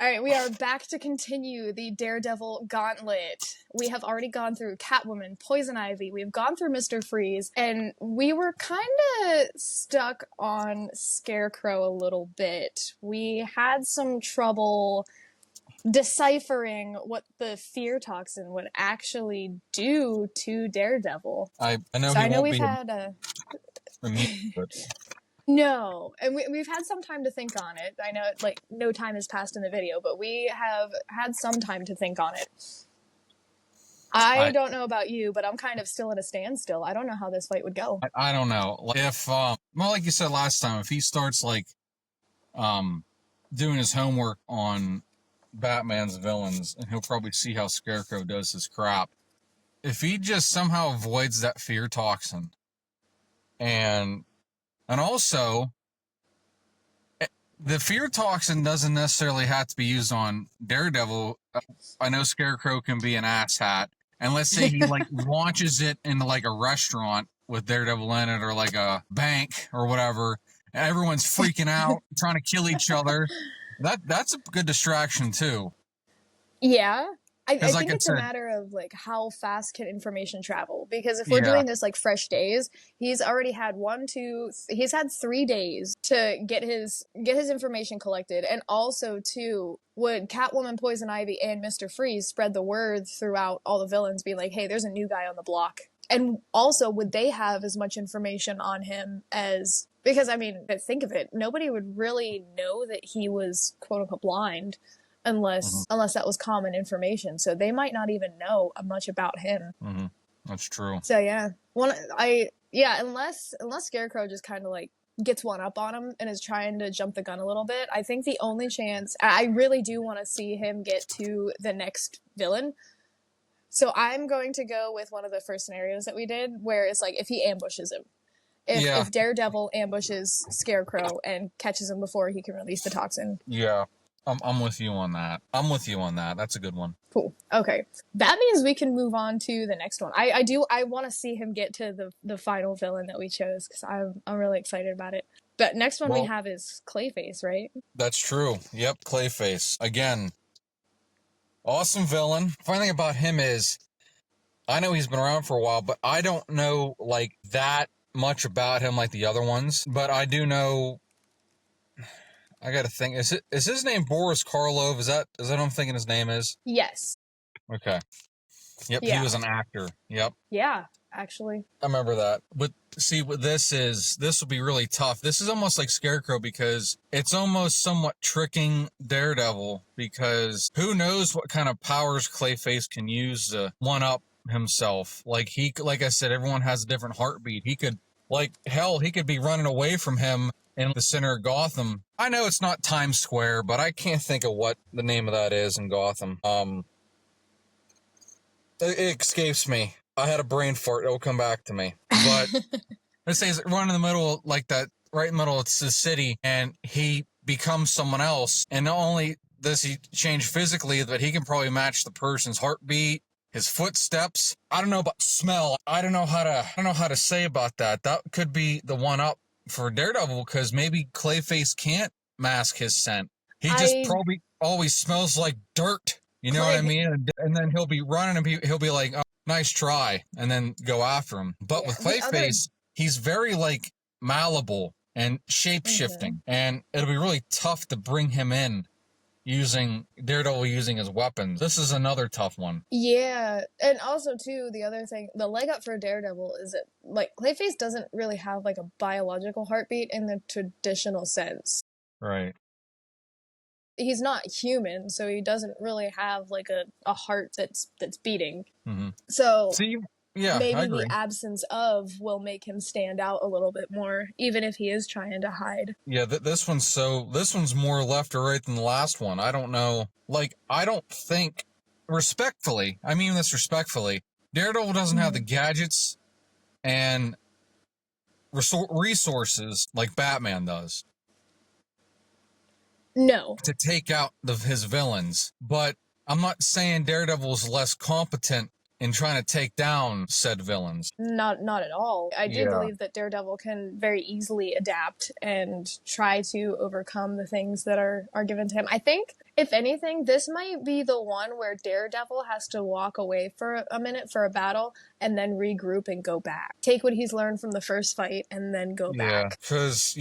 All right, we are back to continue the Daredevil gauntlet. We have already gone through Catwoman, Poison Ivy, we've gone through Mr. Freeze, and we were kind of stuck on Scarecrow a little bit. We had some trouble deciphering what the fear toxin would actually do to Daredevil. I know so he I know won't we've be had immune, but... No, and we've had some time to think on it. I know, like, no time has passed in the video, but we have had some time to think on it. I don't know about you, but I'm kind of still at a standstill. I don't know how this fight would go. I don't know. If, well, like you said last time, if he starts, like, doing his homework on Batman's villains, and he'll probably see how Scarecrow does his crap. If he just somehow avoids that fear toxin, and also, the fear toxin doesn't necessarily have to be used on Daredevil. I know Scarecrow can be an asshat. And let's say he, like, launches it into, like, a restaurant with Daredevil in it, or, like, a bank or whatever. And everyone's freaking out, trying to kill each other. That's a good distraction, too. Yeah. I like think it's a matter of, like, how fast can information travel? Because if we're doing this, like, fresh days, he's already had he's had 3 days to get his information collected. And also, too, would Catwoman, Poison Ivy, and Mr. Freeze spread the word throughout all the villains, being like, hey, there's a new guy on the block? And also, would they have as much information on him as... Because, I mean, think of it, nobody would really know that he was, quote-unquote, blind, unless that was common information. So they might not even know much about him. That's true. So yeah, unless Scarecrow just kind of, like, gets one up on him and is trying to jump the gun a little bit, I think the only chance, I really do want to see him get to the next villain. So I'm going to go with one of the first scenarios that we did, where it's like if he ambushes him. If Daredevil ambushes Scarecrow and catches him before he can release the toxin. Yeah. I'm with you on that. That's a good one. Cool. Okay. That means we can move on to the next one. I want to see him get to the final villain that we chose, because I'm really excited about it. But next one we have is Clayface, right? That's true. Yep, Clayface. Again, awesome villain. Funny thing about him is, I know he's been around for a while, but I don't know, like, that much about him like the other ones. But I do know... I gotta think. Is his name Boris Karloff? Is that what I'm thinking his name is? Yes. Okay. Yep, yeah. He was an actor. Yep. Yeah, actually. I remember that. But see, what this will be really tough. This is almost like Scarecrow, because it's almost somewhat tricking Daredevil, because who knows what kind of powers Clayface can use to one-up himself. Like I said, everyone has a different heartbeat. He could, like, hell, he could be running away from him in the center of Gotham. I know it's not Times Square, but I can't think of what the name of that is in Gotham. It escapes me. I had a brain fart. It'll come back to me. But let's say he's running in the middle, like that, right in the middle of the city, and he becomes someone else. And not only does he change physically, but he can probably match the person's heartbeat, his footsteps. I don't know about smell. I don't know how to say about that. That could be the one up for Daredevil, because maybe Clayface can't mask his scent. He just probably always smells like dirt. You know what I mean? And then he'll be running and he'll be like, oh, nice try, and then go after him. But with Clayface, he's very, like, malleable and shape-shifting. And it'll be really tough to bring him in using his weapons. This is another tough one. Yeah, and also, too, the other thing, the leg up for Daredevil is that, like, Clayface doesn't really have, like, a biological heartbeat in the traditional sense. Right. He's not human, so he doesn't really have, like, a heart that's beating. So maybe the absence of will make him stand out a little bit more, even if he is trying to hide. Yeah, this one's more left or right than the last one. I don't know. Like, I don't think, respectfully, I mean this respectfully, Daredevil doesn't have the gadgets and resources like Batman does. No. To take out his villains. But I'm not saying Daredevil's less competent in trying to take down said villains. Not at all. I do believe that Daredevil can very easily adapt and try to overcome the things that are given to him. I think If anything, this might be the one where Daredevil has to walk away for a minute for a battle and then regroup and go back. Take what he's learned from the first fight and then go back. Because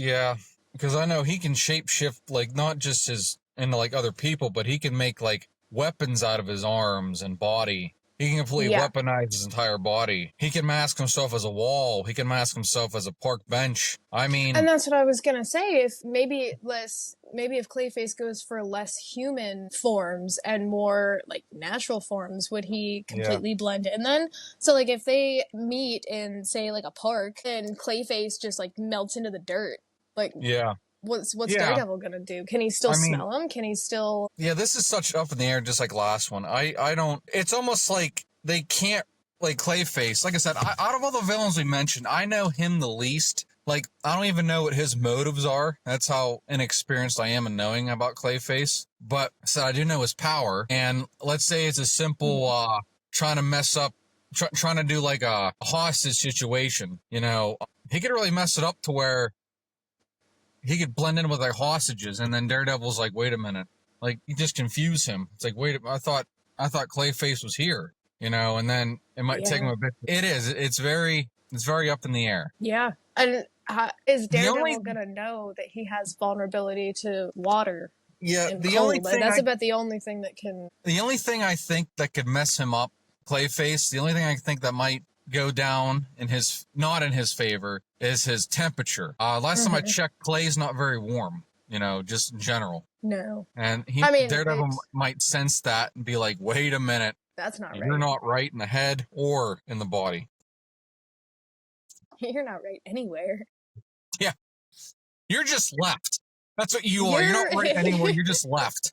I know he can shapeshift, like, not just into, like, other people, but he can make, like, weapons out of his arms and body. He can completely weaponize his entire body. He can mask himself as a wall. He can mask himself as a park bench. I mean... And that's what I was gonna say. If Clayface goes for less human forms and more, like, natural forms, would he completely blend in then? So, like, if they meet in, say, like, a park, and Clayface just, like, melts into the dirt, like... Yeah. What's Daredevil gonna do? Can he still smell him? Can he still... Yeah, this is such up in the air, just like last one. I don't... It's almost like they can't... Like, Clayface, like I said, out of all the villains we mentioned, I know him the least. Like, I don't even know what his motives are. That's how inexperienced I am in knowing about Clayface. But, so I do know his power. And let's say it's a simple, trying to mess up... trying to do, like, a hostage situation, you know? He could really mess it up to where... he could blend in with like hostages, and then Daredevil's like, wait a minute. Like, you just confuse him. It's like, wait, I thought Clayface was here, you know, and then it might take him a bit. It is. It's very up in the air. Yeah. And is Daredevil gonna know that he has vulnerability to water? Yeah, and cold? That's about the only thing that can... The only thing I think that could mess him up, Clayface, the only thing I think that might go down not in his favor, is his temperature. Last time I checked, Clay's not very warm, you know, just in general. No. And Daredevil might sense that and be like, wait a minute. That's not right. You're not right in the head or in the body. You're not right anywhere. Yeah. You're just left. That's what you are. You're not right anywhere. You're just left.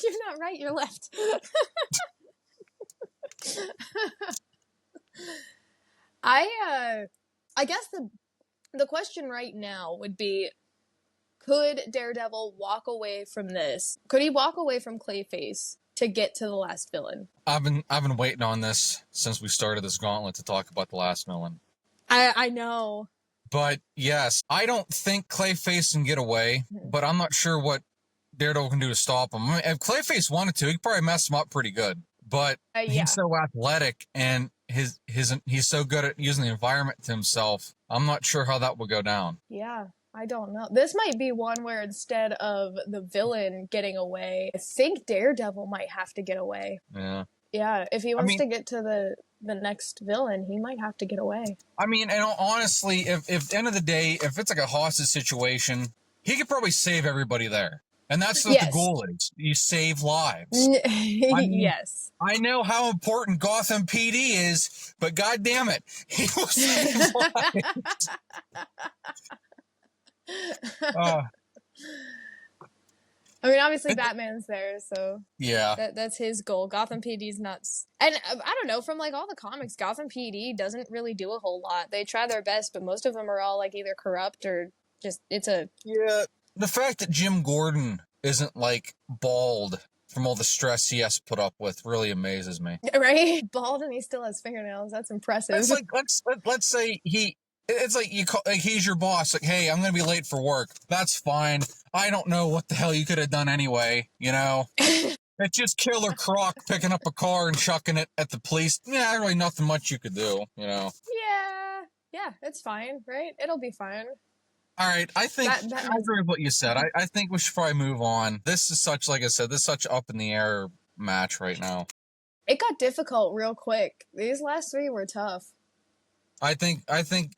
You're not right. You're left. I guess the question right now would be, could Daredevil walk away from this? Could he walk away from Clayface to get to the last villain? I've been waiting on this since we started this gauntlet to talk about the last villain. I know. But yes, I don't think Clayface can get away, but I'm not sure what Daredevil can do to stop him. I mean, if Clayface wanted to, he could probably mess him up pretty good. But he's so athletic, and he's so good at using the environment to himself. I'm not sure how that would go down. Yeah, I don't know. This might be one where instead of the villain getting away, I think Daredevil might have to get away. Yeah. Yeah, if he wants to get to the next villain, he might have to get away. I mean, and honestly, if at the end of the day, if it's like a hostage situation, he could probably save everybody there. And that's what the goal is. You save lives. Yes. I know how important Gotham PD is, but God damn it, he will save lives. I mean, obviously Batman's there, so yeah, that's his goal. Gotham PD's nuts, and I don't know, from like all the comics, Gotham PD doesn't really do a whole lot. They try their best, but most of them are all like either corrupt or just The fact that Jim Gordon isn't, like, bald from all the stress he has to put up with really amazes me. Right? Bald and he still has fingernails. That's impressive. It's like, let's say it's like he's your boss. Like, hey, I'm going to be late for work. That's fine. I don't know what the hell you could have done anyway, you know? It's just Killer Croc picking up a car and chucking it at the police. Yeah, really nothing much you could do, you know? Yeah, it's fine, right? It'll be fine. All right, I think I agree with what you said. I think we should probably move on. This is such, like I said, this is such up in the air match right now. It got difficult real quick. These last three were tough. I think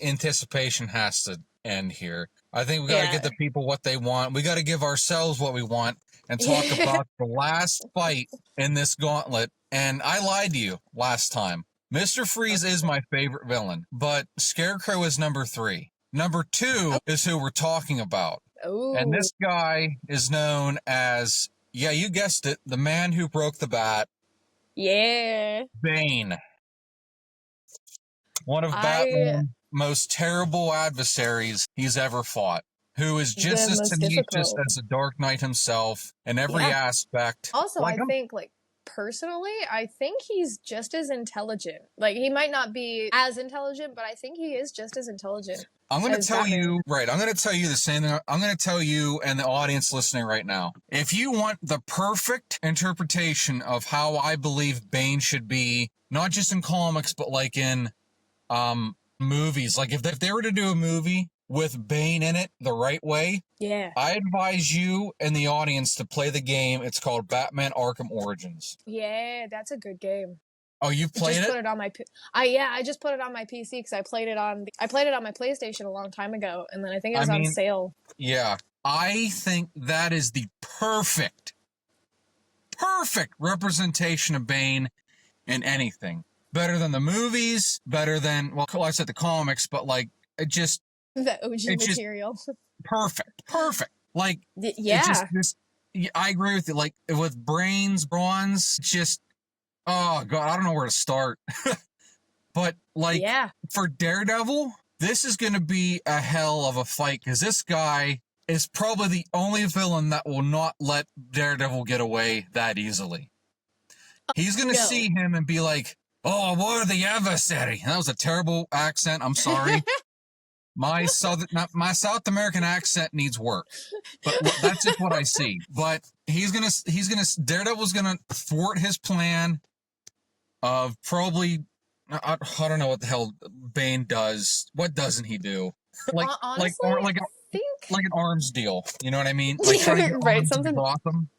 anticipation has to end here. I think we got to get the people what they want. We got to give ourselves what we want and talk about the last fight in this gauntlet. And I lied to you last time. Mr. Freeze is my favorite villain, but Scarecrow is number 3. Number 2 is who we're talking about. Ooh. And this guy is known as, yeah, you guessed it, the man who broke the bat. Yeah. Bane. One of Batman's most terrible adversaries he's ever fought. Who is just as tenacious as the Dark Knight himself in every aspect. Also, I think, like, personally, I think he's just as intelligent. Like, he might not be as intelligent, but I think he is just as intelligent. I'm going to tell Batman. you, right, I'm going to tell you the same thing. I'm going to tell you and the audience listening right now. If you want the perfect interpretation of how I believe Bane should be, not just in comics, but like in movies, like if they were to do a movie with Bane in it the right way, yeah, I advise you and the audience to play the game. It's called Batman Arkham Origins. yeah, that's a good game. Oh, you've played just it? Put it on my I just put it on my PC because I played it on my PlayStation a long time ago, and then I think it was on sale. Yeah, I think that is the perfect representation of Bane in anything. Better than the movies, better than, well, I said the comics, but like it just the OG material. Perfect. Like yeah, I agree with you. Like with Bronze, just. Oh, God, I don't know where to start. But, like, for Daredevil, this is going to be a hell of a fight because this guy is probably the only villain that will not let Daredevil get away that easily. He's going to see him and be like, oh, what are the adversary? That was a terrible accent. I'm sorry. My South American accent needs work, but that's just what I see. But Daredevil's going to thwart his plan of probably, I don't know what the hell Bane does. What doesn't he do? Honestly, like an arms deal. You know what I mean? Like trying to get right, arms something Gotham.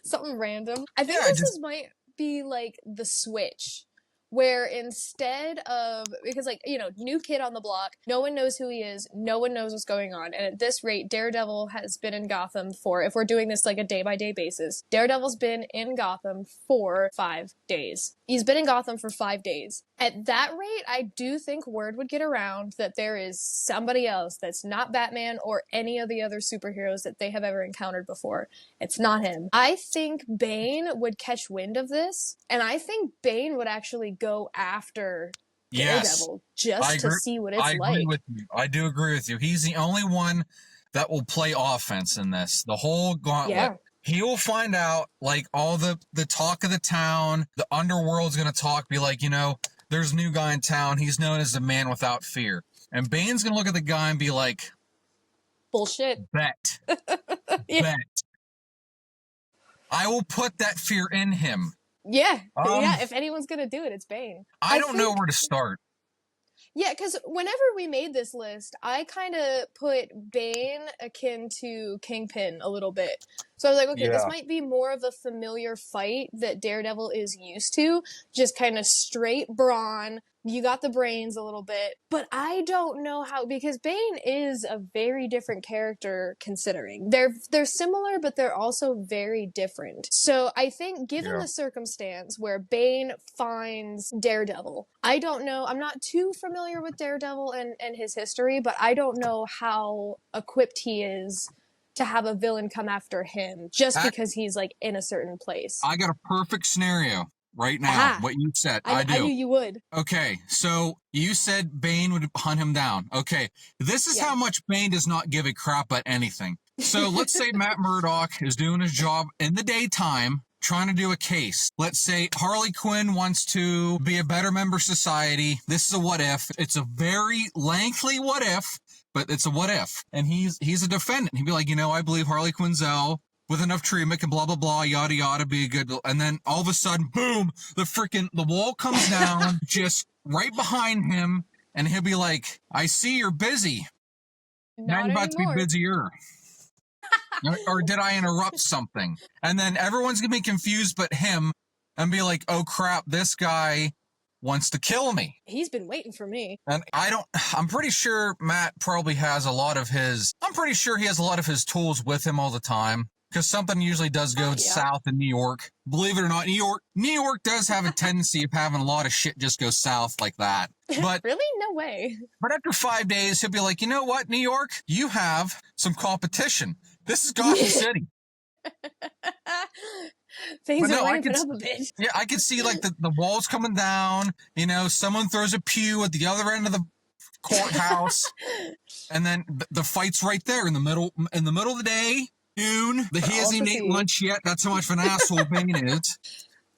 something random. I think this might be like the switch. Where instead of, because like, you know, new kid on the block, no one knows who he is, no one knows what's going on, and at this rate, Daredevil has been in Gotham for, if we're doing this like a day-by-day basis, Daredevil's been in Gotham for 5 days. He's been in Gotham for 5 days. At that rate, I do think word would get around that there is somebody else that's not Batman or any of the other superheroes that they have ever encountered before. It's not him. I think Bane would catch wind of this, and I think Bane would actually go after Daredevil just to see what it's like. I agree with you. I do agree with you. He's the only one that will play offense in this. The whole gauntlet. Yeah. He will find out, like, all the talk of the town, the underworld's going to talk, be like, you know, there's a new guy in town. He's known as the man without fear. And Bane's going to look at the guy and be like, bullshit. Bet. Bet. I will put that fear in him. Yeah. Yeah. If anyone's going to do it, it's Bane. I don't know where to start. Yeah, because whenever we made this list, I kind of put Bane akin to Kingpin a little bit. So I was like, okay, this might be more of a familiar fight that Daredevil is used to. Just kind of straight brawn. You got the brains a little bit. But I don't know how, because Bane is a very different character considering. They're similar, but they're also very different. So I think given the circumstance where Bane finds Daredevil, I don't know, I'm not too familiar with Daredevil and his history, but I don't know how equipped he is to have a villain come after him just because he's like in a certain place. I got a perfect scenario right now. What you said. I do. I knew you would. Okay, so you said Bane would hunt him down. Okay, this is how much Bane does not give a crap about anything. So let's say Matt Murdock is doing his job in the daytime, trying to do a case. Let's say Harley Quinn wants to be a better member of society. This is a what if. It's a very lengthy what if, but it's a what if. And he's a defendant. He'd be like, you know, I believe Harley Quinzel with enough treatment and blah, blah, blah, yada, yada, be a good. And then all of a sudden, boom, the wall comes down just right behind him. And he'll be like, I see you're busy. Now you're about to be busier. Or did I interrupt something? And then everyone's going to be confused but him and be like, oh crap, this guy wants to kill me. He's been waiting for me. And I'm pretty sure Matt probably has a lot of his tools with him all the time. Because something usually does go south in New York. Believe it or not, New York does have a tendency of having a lot of shit just go south like that. But really? No way. But after 5 days, he'll be like, you know what, New York? You have some competition. This is Gotham City. Things are ramping up a bit. Yeah, I could see like the walls coming down. You know, someone throws a pew at the other end of the courthouse. And then the fight's right there in the middle of the day. Noon. He hasn't eaten lunch yet. That's how much of an asshole Bane is.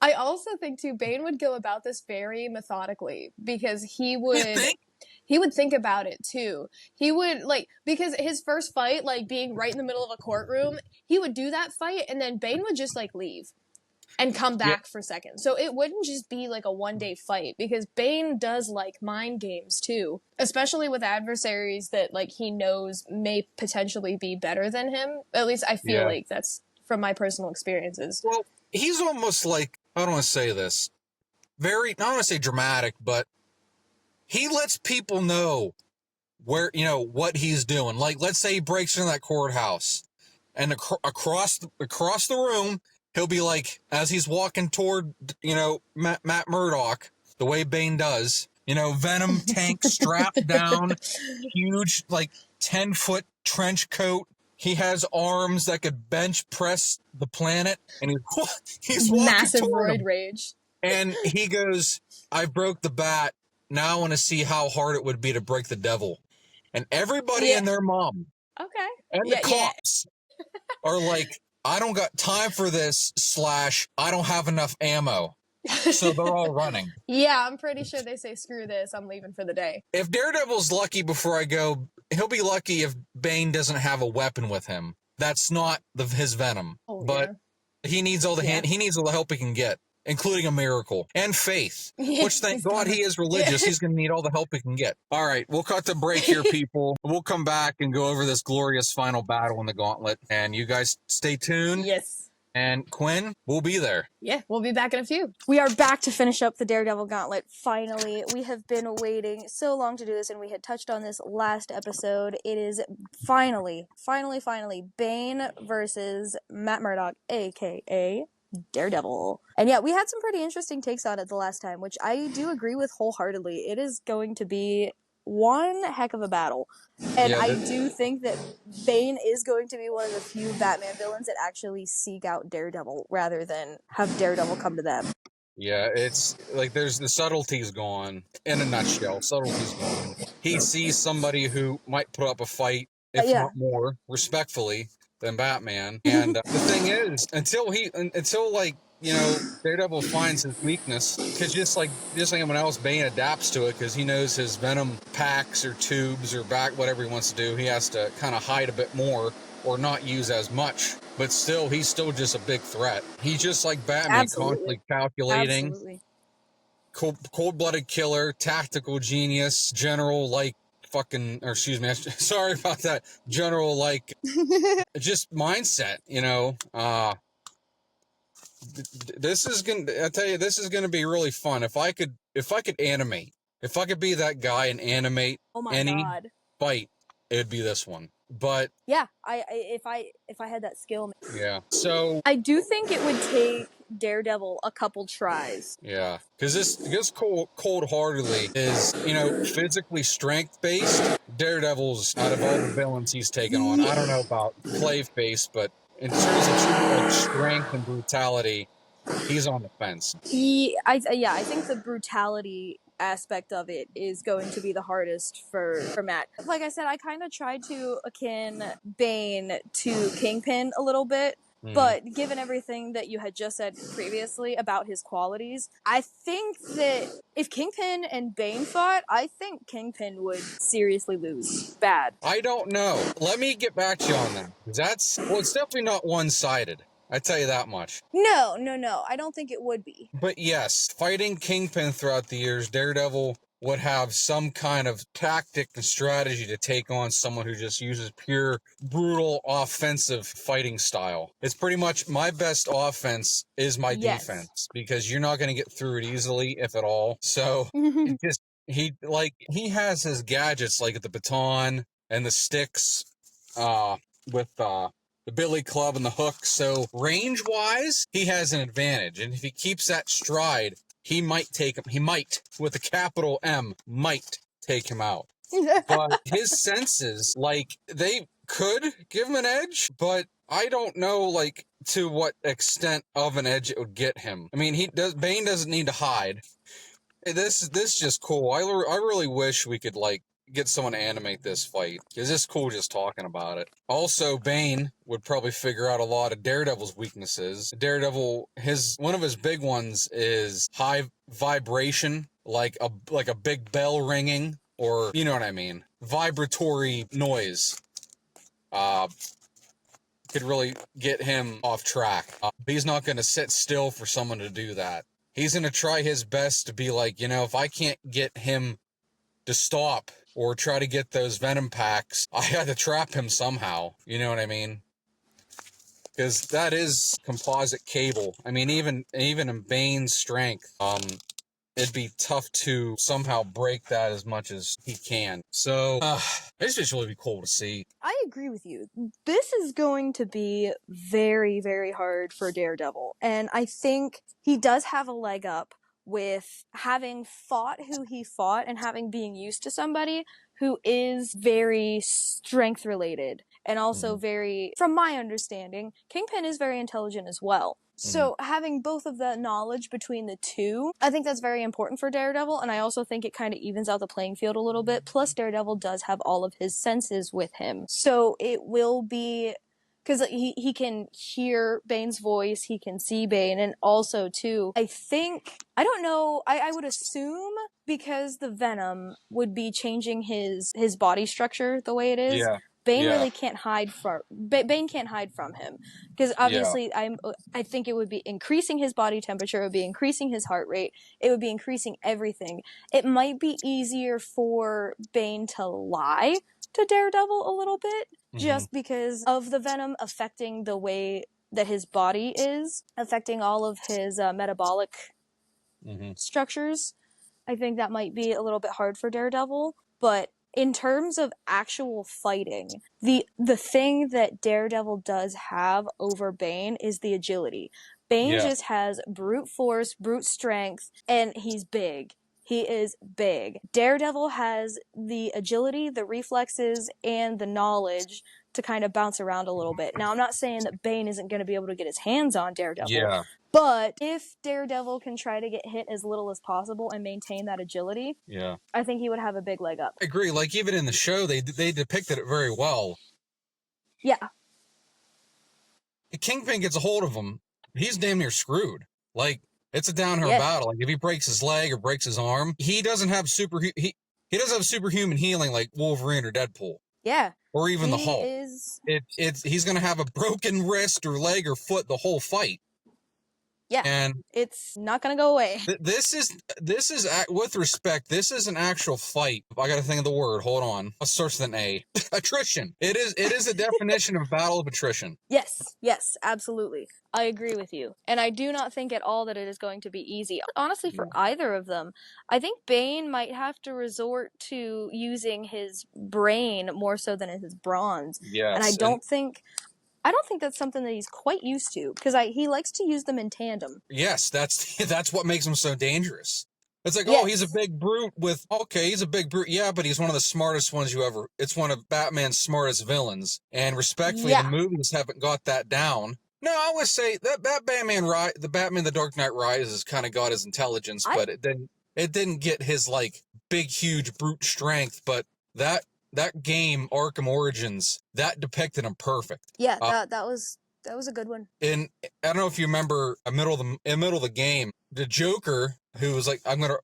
I also think too, Bane would go about this very methodically because he would think about it too. He would because his first fight, being right in the middle of a courtroom, he would do that fight and then Bane would just leave and come back for seconds. So it wouldn't just be a one-day fight because Bane does mind games too, especially with adversaries that he knows may potentially be better than him. At least I feel like that's from my personal experiences. Well, he's almost I don't want to say this, I don't want to say dramatic, but he lets people know where, what he's doing. Let's say he breaks into that courthouse and across the room, he'll be as he's walking toward, Matt Murdock, the way Bane does, Venom tank strapped down, huge, 10-foot trench coat. He has arms that could bench press the planet, and he's walking massive toward roid him. rage. And he goes, I broke the bat. Now I want to see how hard it would be to break the devil. And everybody and their mom and the cops are I don't got time for this / I don't have enough ammo. So they're all running. Yeah, I'm pretty sure they say, screw this, I'm leaving for the day. If Daredevil's lucky before I go, he'll be lucky if Bane doesn't have a weapon with him. That's not his Venom. But he needs all the he needs all the help he can get, including a miracle and faith, which thank God he is religious. He's going to need all the help he can get. All right, we'll cut the break here, people. We'll come back and go over this glorious final battle in the Gauntlet, and you guys stay tuned. Yes. And Quinn, we'll be there. Yeah, we'll be back in a few. We are back to finish up the Daredevil Gauntlet, finally. We have been waiting so long to do this, and we had touched on this last episode. It is finally, Bane versus Matt Murdock, a.k.a. Daredevil. And yeah, we had some pretty interesting takes on it the last time, which I do agree with wholeheartedly. It is going to be one heck of a battle. And I do think that Bane is going to be one of the few Batman villains that actually seek out Daredevil rather than have Daredevil come to them. Yeah, it's there's the subtlety's gone. In a nutshell, subtlety's gone. He sees somebody who might put up a fight, if not more, respectfully, than Batman. And the thing is, until Daredevil finds his weakness, because just like anyone else, Bane adapts to it because he knows his Venom packs or tubes or whatever he wants to do. He has to kind of hide a bit more or not use as much. But still, he's still just a big threat. He's just like Batman, constantly calculating. Cold-blooded killer, tactical genius, general sorry about that, general just mindset, this is gonna be really fun. If I could animate, if I could be that guy and animate any fight, it would be this one. But yeah, if I had that skill. Yeah. So I do think it would take Daredevil a couple tries. Yeah, because this cold-heartedly is, physically strength-based. Daredevil's, out of all the villains he's taken on, I don't know about play-face, but in terms of strength and brutality, he's on the fence. I think the brutality aspect of it is going to be the hardest for Matt. Like I said, I kind of tried to akin Bane to Kingpin a little bit. But given everything that you had just said previously about his qualities, I think that if Kingpin and Bane fought, I think Kingpin would seriously lose. Bad. I don't know. Let me get back to you on that. It's definitely not one-sided. I tell you that much. No. I don't think it would be. But yes, fighting Kingpin throughout the years, Daredevil would have some kind of tactic and strategy to take on someone who just uses pure, brutal, offensive fighting style. It's pretty much my best offense is my defense, because you're not going to get through it easily, if at all. So he has his gadgets like the baton and the sticks with the billy club and the hook. So range-wise, he has an advantage. And if he keeps that stride, he might take him. He might, with a capital M, might take him out. But his senses, they could give him an edge, but I don't know, to what extent of an edge it would get him. I mean, Bane doesn't need to hide. This is just cool. I really wish we could, get someone to animate this fight, because it's cool just talking about it. Also, Bane would probably figure out a lot of Daredevil's weaknesses. Daredevil, one of his big ones is high vibration, like a big bell ringing, or you know what I mean, vibratory noise. Could really get him off track. He's not going to sit still for someone to do that. He's going to try his best to be like, if I can't get him to stop or try to get those venom packs, I had to trap him somehow. You know what I mean? Because that is composite cable. I mean, even in Bane's strength, it'd be tough to somehow break that as much as he can. So, it's just really cool to see. I agree with you. This is going to be very, very hard for Daredevil. And I think he does have a leg up with having fought who he fought and having being used to somebody who is very strength related. And also very, from my understanding, Kingpin is very intelligent as well. So having both of that knowledge between the two, I think that's very important for Daredevil, and I also think it kind of evens out the playing field a little bit. Plus, Daredevil does have all of his senses with him. So it will be... because he can hear Bane's voice, he can see Bane, and also, too, I don't know, I would assume, because the Venom would be changing his body structure the way it is, Bane really can't hide from... Bane can't hide from him. Because obviously, I think it would be increasing his body temperature, it would be increasing his heart rate, it would be increasing everything. It might be easier for Bane to lie to Daredevil a little bit, just because of the venom affecting the way that his body is, affecting all of his metabolic structures. I think that might be a little bit hard for Daredevil, but in terms of actual fighting, the thing that Daredevil does have over Bane is the agility. Bane just has brute force, brute strength, and he's big. He is big. Daredevil has the agility, the reflexes, and the knowledge to kind of bounce around a little bit. Now, I'm not saying that Bane isn't going to be able to get his hands on Daredevil, but if Daredevil can try to get hit as little as possible and maintain that agility, I think he would have a big leg up. I agree. Like, even in the show, they depicted it very well. Yeah. If Kingpin gets a hold of him, he's damn near screwed. Like, it's a downhill battle. Like, if he breaks his leg or breaks his arm, he doesn't have he doesn't have superhuman healing like Wolverine or Deadpool. Yeah. Or even the Hulk. He's gonna have a broken wrist or leg or foot the whole fight. Yeah. And it's not gonna go away. This is with respect, this is an actual fight. I gotta think of the word. Hold on. It starts with an A. Attrition. It is a definition of battle of attrition. Yes, absolutely. I agree with you. And I do not think at all that it is going to be easy. Honestly, for either of them, I think Bane might have to resort to using his brain more so than his bronze. Yes. And I don't think that's something that he's quite used to, because he likes to use them in tandem. Yes, that's what makes him so dangerous. It's like, he's a big brute he's a big brute, but he's one of the smartest ones it's one of Batman's smartest villains, and respectfully, the movies haven't got that down. No, I would say that the Batman The Dark Knight Rises kind of got his intelligence, but it didn't get his, like, big, huge brute strength, but that game, Arkham Origins, that depicted him perfect. Yeah, that was a good one. And I don't know if you remember, in the middle of the game, the Joker, who was like,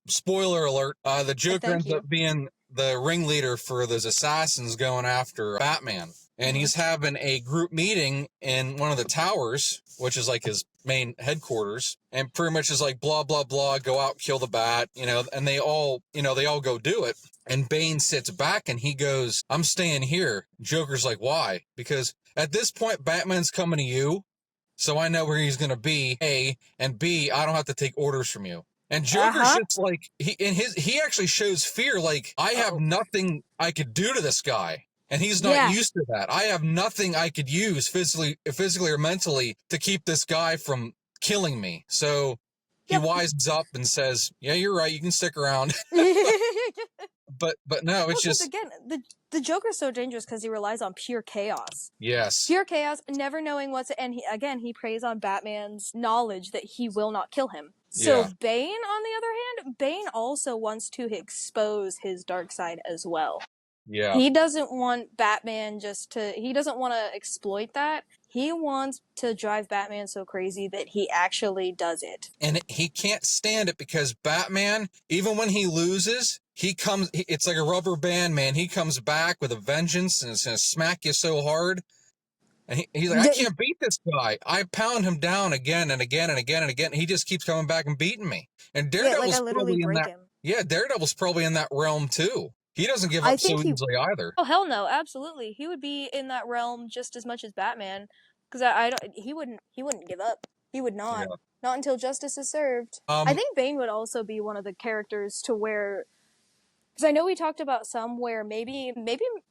spoiler alert, the Joker ends up being the ringleader for those assassins going after Batman. And he's having a group meeting in one of the towers, which is like his main headquarters, and pretty much is like, blah, blah, blah, go out, kill the bat, and they all go do it. And Bane sits back and he goes, I'm staying here. Joker's like, why? Because at this point, Batman's coming to you, so I know where he's going to be, A, and B, I don't have to take orders from you. And Joker's just like, he actually shows fear, like, I have nothing I could do to this guy. And he's not used to that. I have nothing I could use physically or mentally to keep this guy from killing me. So he wisens up and says, yeah, you're right, you can stick around. But no, it's just... Again, the Joker's so dangerous because he relies on pure chaos. Yes. Pure chaos, never knowing and he preys on Batman's knowledge that he will not kill him. So Bane, on the other hand, Bane also wants to expose his dark side as well. Yeah. He doesn't want Batman he doesn't want to exploit that. He wants to drive Batman so crazy that he actually does it. And he can't stand it because Batman, even when he loses, it's like a rubber band, man. He comes back with a vengeance and it's going to smack you so hard. And he's like, I can't beat this guy. I pound him down again and again and again and again. He just keeps coming back and beating me. And Daredevil's probably in that. Yeah, Daredevil's probably in that realm too. He doesn't give up so easily either. Oh hell no, absolutely. He would be in that realm just as much as Batman, because he wouldn't give up. He would not. Yeah. Not until justice is served. I think Bane would also be one of the characters to where, because I know we talked about some where maybe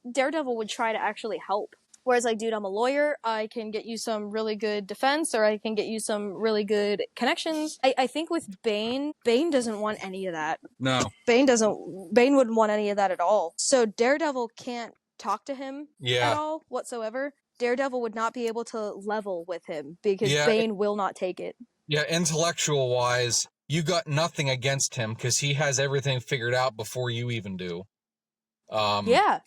Daredevil would try to actually help. Whereas, like, dude, I'm a lawyer. I can get you some really good defense, or I can get you some really good connections. I think with Bane doesn't want any of that. No. Bane wouldn't want any of that at all. So Daredevil can't talk to him at all whatsoever. Daredevil would not be able to level with him because Bane will not take it. Yeah, intellectual-wise, you got nothing against him because he has everything figured out before you even do. Yeah.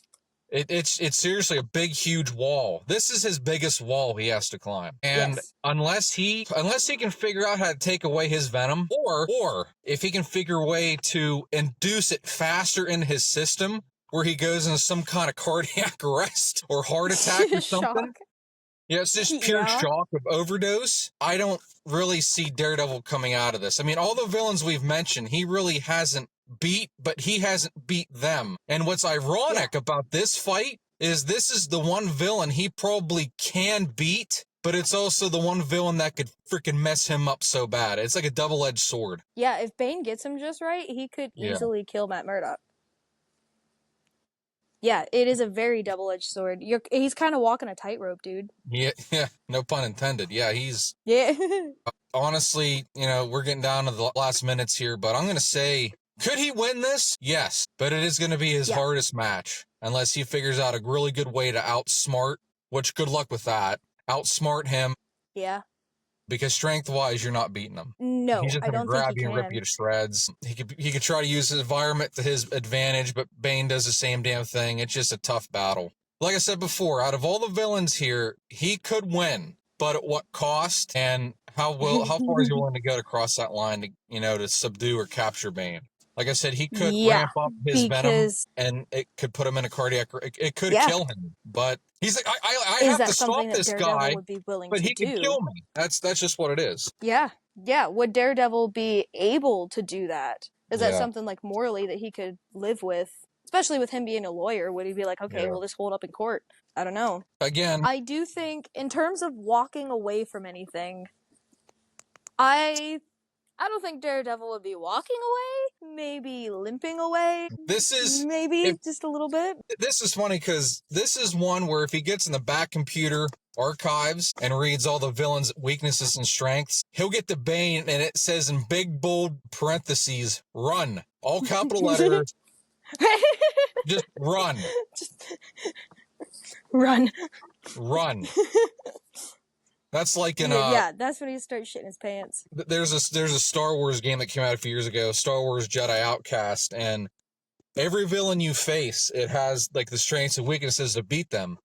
It's seriously a big, huge wall. This is his biggest wall he has to climb. And unless he can figure out how to take away his venom, or if he can figure a way to induce it faster in his system, where he goes into some kind of cardiac arrest or heart attack or something. Yeah, it's just pure shock of overdose. I don't really see Daredevil coming out of this. I mean, all the villains we've mentioned, he really hasn't beat, but he hasn't beat them. And what's ironic about this fight is this is the one villain he probably can beat, but it's also the one villain that could freaking mess him up so bad. It's like a double-edged sword. Yeah, if Bane gets him just right, he could easily kill Matt Murdock. Yeah, it is a very double-edged sword. He's kind of walking a tightrope, dude. Yeah, no pun intended. Yeah, he's... Yeah. Honestly, we're getting down to the last minutes here, but I'm going to say, could he win this? Yes, but it is going to be his hardest match, unless he figures out a really good way to outsmart, which good luck with that, outsmart him. Yeah. Because strength-wise, you're not beating him. No, he's just I don't grab think he you can. And rip you to shreds. He could try to use his environment to his advantage, but Bane does the same damn thing. It's just a tough battle. Like I said before, out of all the villains here, he could win, but at what cost? And how far is he willing to go to cross that line to subdue or capture Bane? Like I said, he could ramp up his venom, and it could put him in a cardiac. It could kill him, but he's like, I have to stop this guy, but he can kill me. That's just what it is. Yeah. Would Daredevil be able to do that? Is that something like morally that he could live with? Especially with him being a lawyer, would he be like, okay, we'll just hold up in court? I don't know. Again, I do think in terms of walking away from anything, I don't think Daredevil would be walking away, maybe limping away. Just a little bit. This is funny because this is one where if he gets in the back computer archives and reads all the villains' weaknesses and strengths, he'll get to Bane and it says in big bold parentheses, run. All capital letters. Just run. Run. That's like in that's when he starts shitting his pants. There's a Star Wars game that came out a few years ago, Star Wars Jedi Outcast, and every villain you face, it has like the strengths and weaknesses to beat them.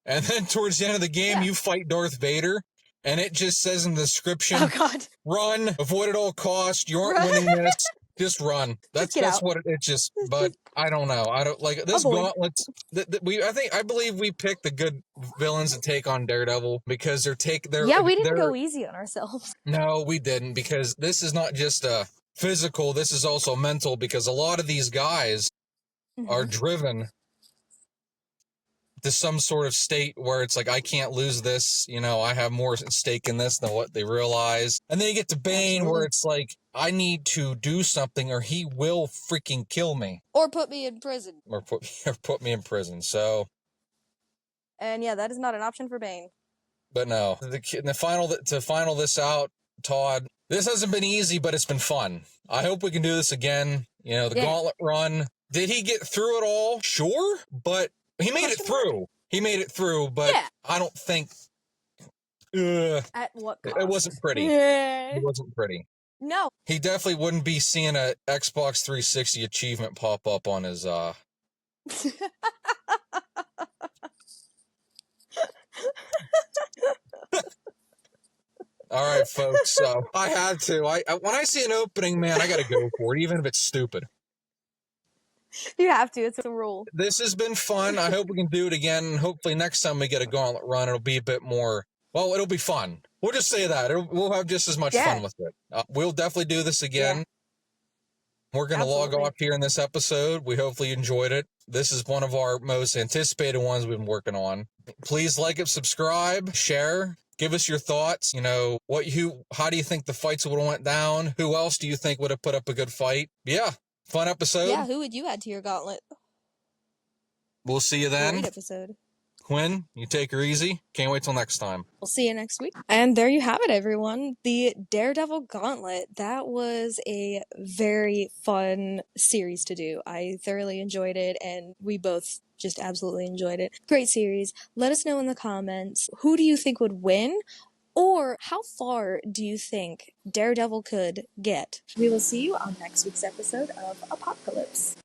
And then towards the end of the game, you fight Darth Vader, and it just says in the description, "Oh God, run, avoid at all costs. You aren't winning this. Just run." That's what it just. But I don't know. I don't like this Gauntlets. I believe we picked the good villains to take on Daredevil because they're we didn't go easy on ourselves. No, we didn't, because this is not just a physical. This is also mental, because a lot of these guys are driven to some sort of state where it's like, I can't lose this, I have more at stake in this than what they realize. And then you get to Bane where it's like, I need to do something or he will freaking kill me. Or put me in prison. Or put me in prison, so. And that is not an option for Bane. But no, to final this out, Todd, this hasn't been easy, but it's been fun. I hope we can do this again. Gauntlet run. Did he get through it all? Sure, but he made it through. He made it through, but I don't think... At what cost? It wasn't pretty. It wasn't pretty. No. He definitely wouldn't be seeing a Xbox 360 achievement pop up on his All right, folks. I had to. When I see an opening, man, I got to go for it, even if it's stupid. You have to. It's a rule. This has been fun. I hope we can do it again. Hopefully next time we get a gauntlet run, it'll be a bit more, well, it'll be fun. We'll just say that. We'll have just as much fun with it. We'll definitely do this again. Yeah. We're going to log off here in this episode. We hopefully enjoyed it. This is one of our most anticipated ones we've been working on. Please like it, subscribe, share. Give us your thoughts. You know, how do you think the fights would have went down? Who else do you think would have put up a good fight? Yeah. Fun episode. Yeah, who would you add to your gauntlet? We'll see you then. Great episode. Quinn, you take her easy. Can't wait till next time. We'll see you next week. And there you have it, everyone. The Daredevil Gauntlet. That was a very fun series to do. I thoroughly enjoyed it, and we both just absolutely enjoyed it. Great series. Let us know in the comments, who do you think would win? Or how far do you think Daredevil could get? We will see you on next week's episode of Apopkolips.